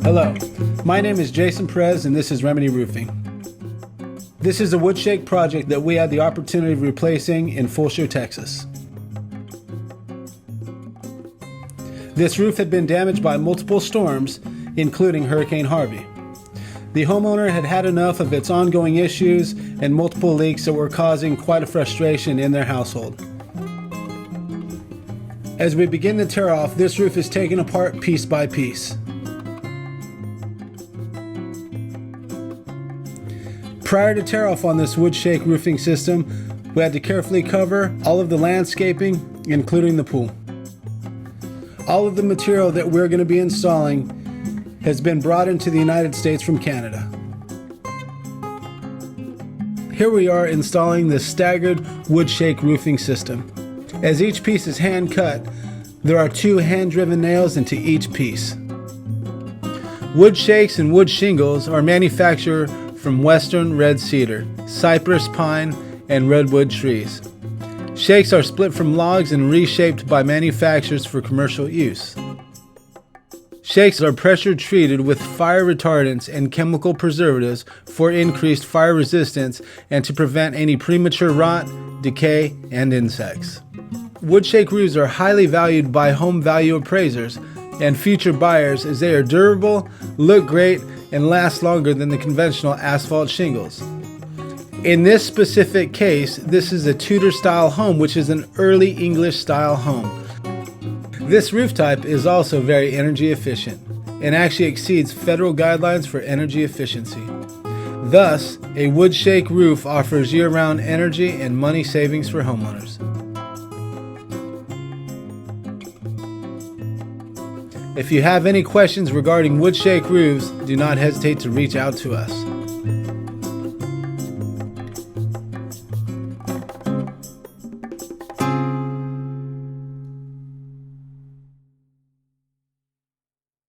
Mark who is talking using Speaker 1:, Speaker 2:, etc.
Speaker 1: Hello, my name is Jason Perez and this is Remedy Roofing. This is a Woodshake project that we had the opportunity of replacing in Fulshear, Texas. This roof had been damaged by multiple storms, including Hurricane Harvey. The homeowner had had enough of its ongoing issues and multiple leaks that were causing quite a frustration in their household. As we begin to tear off, this roof is taken apart piece by piece. Prior to tear off on this Woodshake roofing system, we had to carefully cover all of the landscaping, including the pool. All of the material that we're going to be installing has been brought into the United States from Canada. Here we are installing the staggered Woodshake roofing system. As each piece is hand cut, there are 2 hand-driven nails into each piece. Wood shakes and wood shingles are manufactured from western red cedar, cypress pine, and redwood trees. Shakes are split from logs and reshaped by manufacturers for commercial use. Shakes are pressure treated with fire retardants and chemical preservatives for increased fire resistance and to prevent any premature rot, decay, and insects. Woodshake roofs are highly valued by home value appraisers and future buyers as they are durable, look great, and last longer than the conventional asphalt shingles. In this specific case, this is a Tudor-style home, which is an early English-style home. This roof type is also very energy efficient and actually exceeds federal guidelines for energy efficiency. Thus, a Woodshake roof offers year-round energy and money savings for homeowners. If you have any questions regarding Woodshake roofs, do not hesitate to reach out to us.